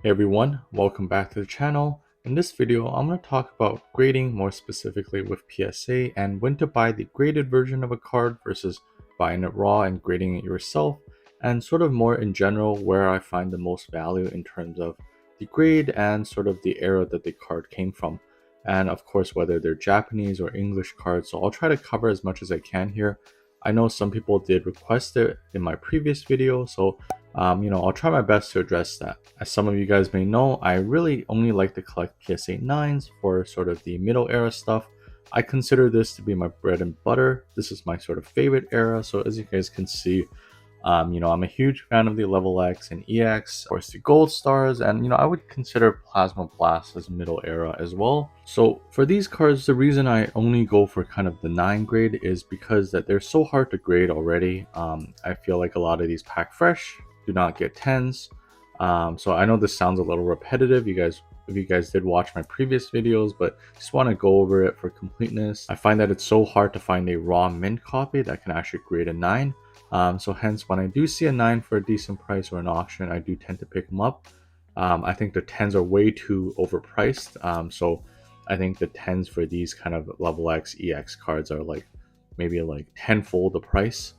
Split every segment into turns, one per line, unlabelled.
Hey everyone, welcome back to the channel. In this video, I'm going to talk about grading, more specifically with PSA, and when to buy the graded version of a card versus buying it raw and grading it yourself, and sort of more in general where I find the most value in terms of the grade and sort of the era that the card came from. And of course, whether they're Japanese or English cards, so I'll try to cover as much as I can here. I know some people did request it in my previous video, so I'll try my best to address that. As some of you guys may know, I really only like to collect PSA 9s for sort of the middle era stuff. I consider this to be my bread and butter. This is my sort of favorite era. So as you guys can see, I'm a huge fan of the Level X and EX, of course the Gold Stars, and I would consider Plasma Blast as middle era as well. So for these cards, the reason I only go for kind of the 9 grade is because that they're so hard to grade already. I feel like a lot of these pack fresh do not get 10s. So I know this sounds a little repetitive. If you guys did watch my previous videos, but just want to go over it for completeness. I find that it's so hard to find a raw mint copy that can actually grade a 9. So hence, when I do see a 9 for a decent price or an auction, I do tend to pick them up. I think the 10s are way too overpriced. So I think the 10s for these kind of level X, EX cards are like maybe like tenfold the price.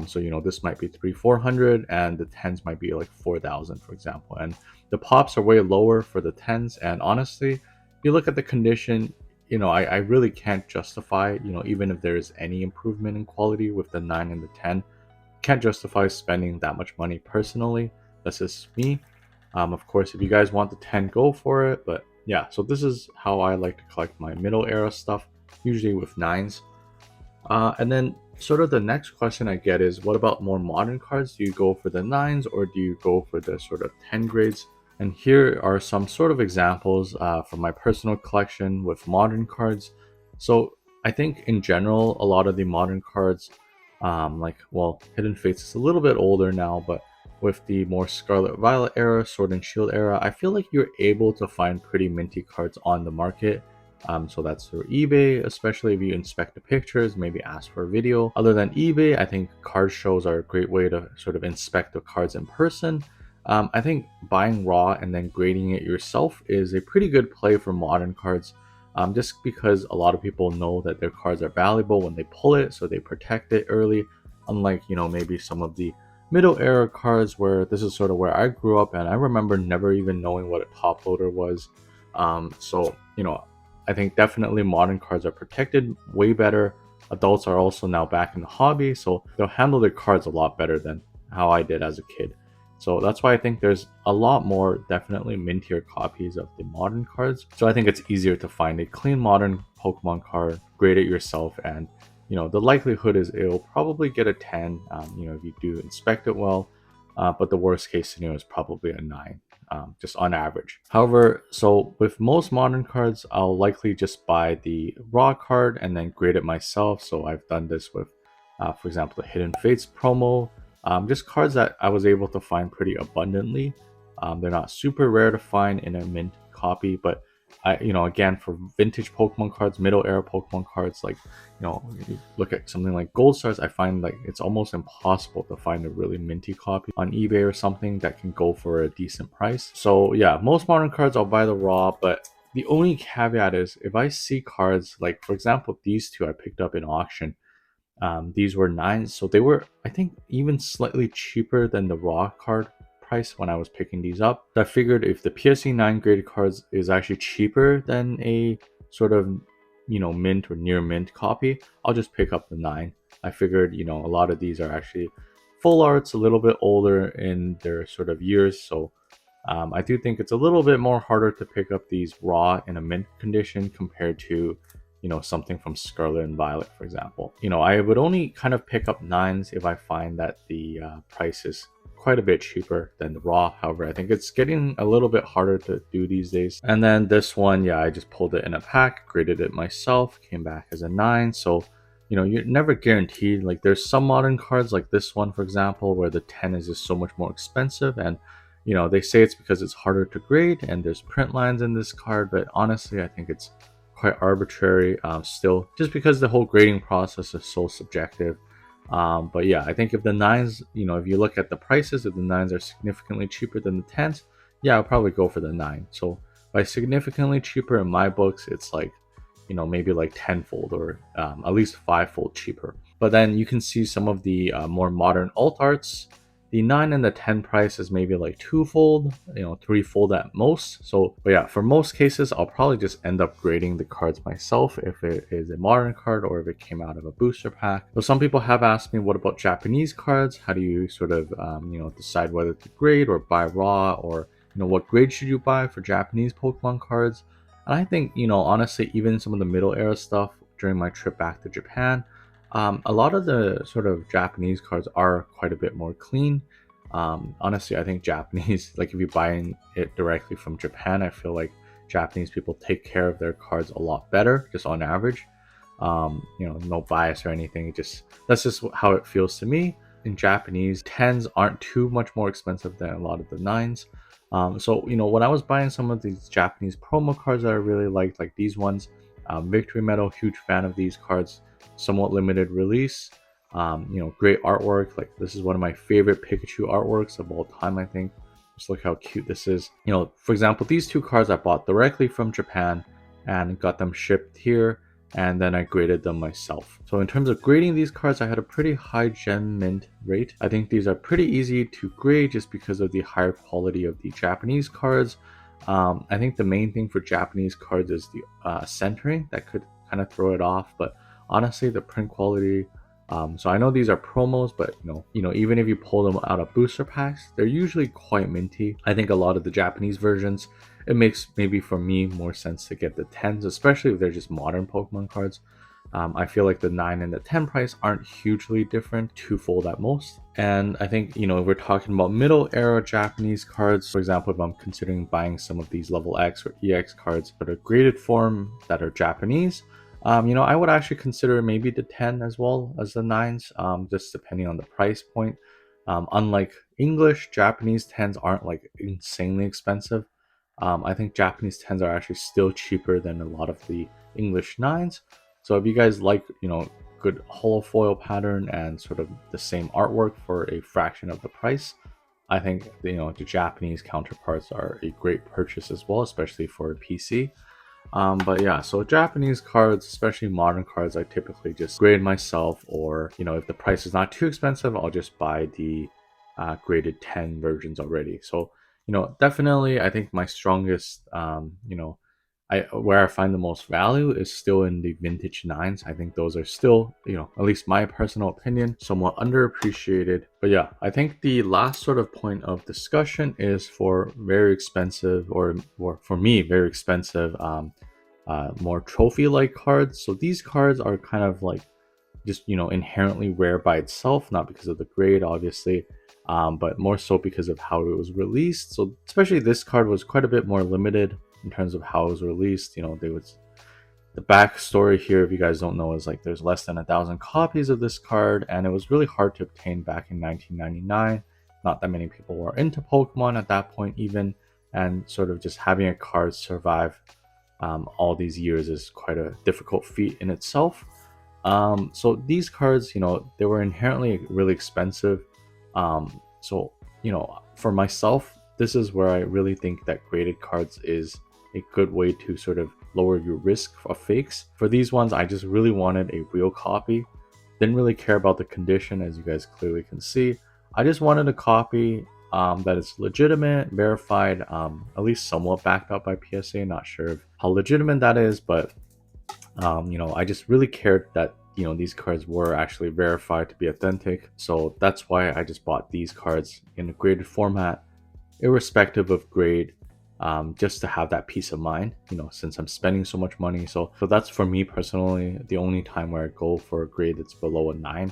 So this might be 300-400 and the 10s might be like 4,000, for example. And the pops are way lower for the 10s. And honestly, if you look at the condition, I really can't justify, even if there's any improvement in quality with the 9 and the 10, can't justify spending that much money personally. That's just me. Of course, if you guys want the 10, go for it. But yeah, so this is how I like to collect my middle era stuff, usually with 9s. And then sort of the next question I get is, what about more modern cards? Do you go for the 9s or do you go for the sort of 10 grades? And here are some sort of examples from my personal collection with modern cards. So I think in general, a lot of the modern cards, Hidden Fates is a little bit older now, but with the more Scarlet Violet era, Sword and Shield era, I feel like you're able to find pretty minty cards on the market. So that's through eBay, especially if you inspect the pictures, maybe ask for a video. Other than eBay, I think card shows are a great way to sort of inspect the cards in person. I think buying raw and then grading it yourself is a pretty good play for modern cards, just because a lot of people know that their cards are valuable when they pull it, so they protect it early. Unlike, maybe some of the middle era cards where this is sort of where I grew up, and I remember never even knowing what a top loader was. I think definitely modern cards are protected way better. Adults are also now back in the hobby, so they'll handle their cards a lot better than how I did as a kid. So that's why I think there's a lot more definitely mintier copies of the modern cards. So I think it's easier to find a clean modern Pokemon card, grade it yourself, and the likelihood is it'll probably get a 10, if you do inspect it well. But the worst case scenario is probably a 9, just on average. However, so with most modern cards, I'll likely just buy the raw card and then grade it myself. So I've done this with, for example, the Hidden Fates promo, just cards that I was able to find pretty abundantly. They're not super rare to find in a mint copy, but again, for vintage Pokemon cards, middle era Pokemon cards, like, you look at something like Gold Stars, I find like it's almost impossible to find a really minty copy on eBay or something that can go for a decent price. So yeah, most modern cards I'll buy the raw, but the only caveat is if I see cards like, for example, these two I picked up in auction. These were 9s, so they were, I think, even slightly cheaper than the raw card price when I was picking these up. So I figured if the PSE 9 graded cards is actually cheaper than a sort of, mint or near mint copy, I'll just pick up the 9. I figured, a lot of these are actually full arts, a little bit older in their sort of years, so I do think it's a little bit more harder to pick up these raw in a mint condition compared to, something from Scarlet and Violet, for example. I would only kind of pick up 9s if I find that the price is quite a bit cheaper than the raw. However, I think it's getting a little bit harder to do these days. And then this one, yeah, I just pulled it in a pack, graded it myself, came back as a 9. So, you're never guaranteed. Like, there's some modern cards like this one, for example, where the 10 is just so much more expensive, and they say it's because it's harder to grade and there's print lines in this card, but honestly, I think it's quite arbitrary still, just because the whole grading process is so subjective. But yeah, I think if the 9s, if you look at the prices, if the 9s are significantly cheaper than the 10s, yeah, I'll probably go for the 9. So by significantly cheaper in my books, it's like, maybe like tenfold or at least fivefold cheaper. But then you can see some of the more modern alt arts. The 9 and the 10 price is maybe like twofold, threefold at most. So, but yeah, for most cases, I'll probably just end up grading the cards myself if it is a modern card or if it came out of a booster pack. So some people have asked me, what about Japanese cards? How do you sort of, decide whether to grade or buy raw, or what grade should you buy for Japanese Pokemon cards? And I think, honestly, even some of the middle era stuff during my trip back to Japan, a lot of the sort of Japanese cards are quite a bit more clean. Honestly, I think Japanese, like if you're buying it directly from Japan, I feel like Japanese people take care of their cards a lot better, just on average. No bias or anything. That's just how it feels to me. In Japanese, 10s aren't too much more expensive than a lot of the 9s. So, when I was buying some of these Japanese promo cards that I really liked, like these ones, Victory Medal, huge fan of these cards, somewhat limited release, great artwork. Like this is one of my favorite Pikachu artworks of all time, I think. Just look how cute this is. For example, these two cards I bought directly from Japan and got them shipped here, and then I graded them myself. So in terms of grading these cards, I had a pretty high gem mint rate. I think these are pretty easy to grade just because of the higher quality of the Japanese cards. I think the main thing for Japanese cards is the centering that could kind of throw it off, but honestly, the print quality. So I know these are promos, but even if you pull them out of booster packs, they're usually quite minty. I think a lot of the Japanese versions, it makes maybe for me more sense to get the 10s, especially if they're just modern Pokemon cards. I feel like the 9 and the 10 price aren't hugely different, twofold at most. And I think, if we're talking about middle era Japanese cards, for example, if I'm considering buying some of these level X or EX cards that are graded form that are Japanese, I would actually consider maybe the 10 as well as the 9s, just depending on the price point. Unlike English, Japanese 10s aren't like insanely expensive. I think Japanese 10s are actually still cheaper than a lot of the English 9s. So if you guys like, good holofoil pattern and sort of the same artwork for a fraction of the price, I think, the Japanese counterparts are a great purchase as well, especially for a PC. But yeah, so Japanese cards, especially modern cards, I typically just grade myself, or if the price is not too expensive, I'll just buy the graded 10 versions already. So definitely, I think my strongest, where I find the most value is still in the vintage 9s. I think those are still, at least my personal opinion, somewhat underappreciated. But yeah, I think the last sort of point of discussion is for very expensive, or for me, very expensive, more trophy-like cards. So these cards are kind of like just inherently rare by itself, not because of the grade, obviously, but more so because of how it was released. So especially this card was quite a bit more limited in terms of how it was released. The backstory here, if you guys don't know, is like there's less than 1,000 copies of this card, and it was really hard to obtain back in 1999. Not that many people were into Pokemon at that point, even, and sort of just having a card survive all these years is quite a difficult feat in itself. So these cards, they were inherently really expensive. So, for myself, this is where I really think that graded cards is a good way to sort of lower your risk of fakes. For these ones, I just really wanted a real copy. Didn't really care about the condition, as you guys clearly can see. I just wanted a copy that is legitimate, verified, at least somewhat backed up by PSA. Not sure how legitimate that is, but I just really cared that these cards were actually verified to be authentic. So that's why I just bought these cards in a graded format, irrespective of grade, just to have that peace of mind, since I'm spending so much money. So that's, for me personally, the only time where I go for a grade that's below a 9.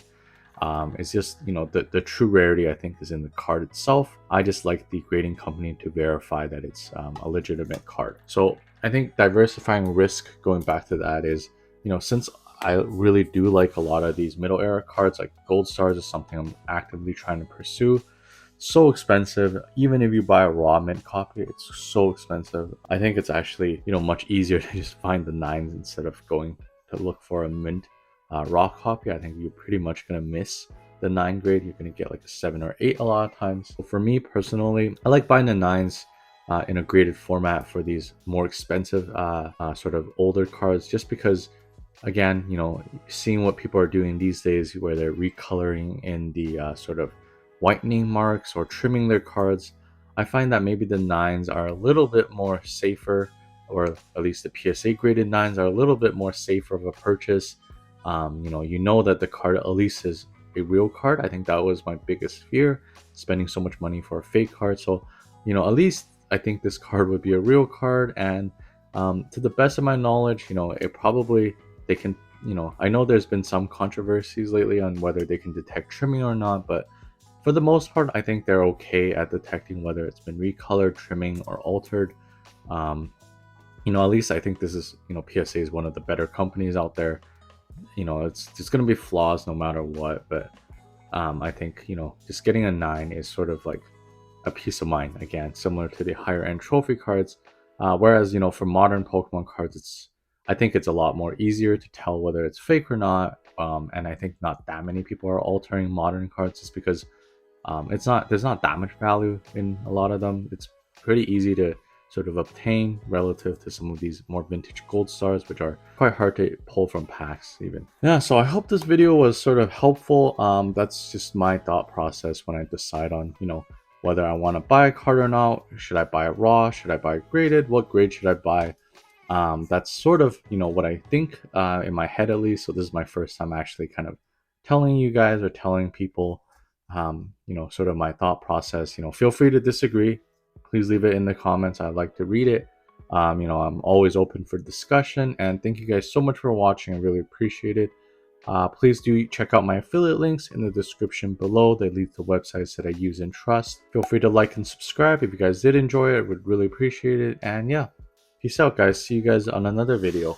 It's just, the true rarity, I think, is in the card itself. I just like the grading company to verify that it's a legitimate card. So I think diversifying risk, going back to that, is, since I really do like a lot of these middle era cards, like Gold Stars is something I'm actively trying to pursue. So expensive. Even if you buy a raw mint copy, it's so expensive. I think it's actually, much easier to just find the 9s instead of going to look for a mint raw copy. I think you're pretty much going to miss the 9 grade. You're going to get like a 7 or 8 a lot of times. So for me personally, I like buying the 9s in a graded format for these more expensive sort of older cards, just because, again, seeing what people are doing these days where they're recoloring in the sort of whitening marks or trimming their cards, I find that maybe the nines are a little bit more safer, or at least the PSA graded nines are a little bit more safer of a purchase. That the card at least is a real card. I think that was my biggest fear, spending so much money for a fake card. So, at least I think this card would be a real card. And to the best of my knowledge, it probably, they can, I know there's been some controversies lately on whether they can detect trimming or not, but for the most part, I think they're okay at detecting whether it's been recolored, trimming, or altered. Um, at least I think this is, PSA is one of the better companies out there. It's just going to be flaws no matter what, but I think, just getting a 9 is sort of like a peace of mind, again, similar to the higher end trophy cards. Whereas, for modern Pokemon cards, I think it's a lot more easier to tell whether it's fake or not. And I think not that many people are altering modern cards just because there's not that much value in a lot of them. It's pretty easy to sort of obtain relative to some of these more vintage gold stars, which are quite hard to pull from packs even. Yeah, so I hope this video was sort of helpful. That's just my thought process when I decide on, whether I want to buy a card or not. Should I buy it raw? Should I buy it graded? What grade should I buy? That's sort of, what I think in my head at least. So this is my first time actually kind of telling you guys or telling people, sort of my thought process. Feel free to disagree. Please leave it in the comments. I'd like to read it. I'm always open for discussion, and thank you guys so much for watching. I really appreciate it. Please do check out my affiliate links in the description below. They lead to websites that I use and trust. Feel free to like and subscribe if you guys did enjoy it. I would really appreciate it. And yeah, peace out, guys. See you guys on another video.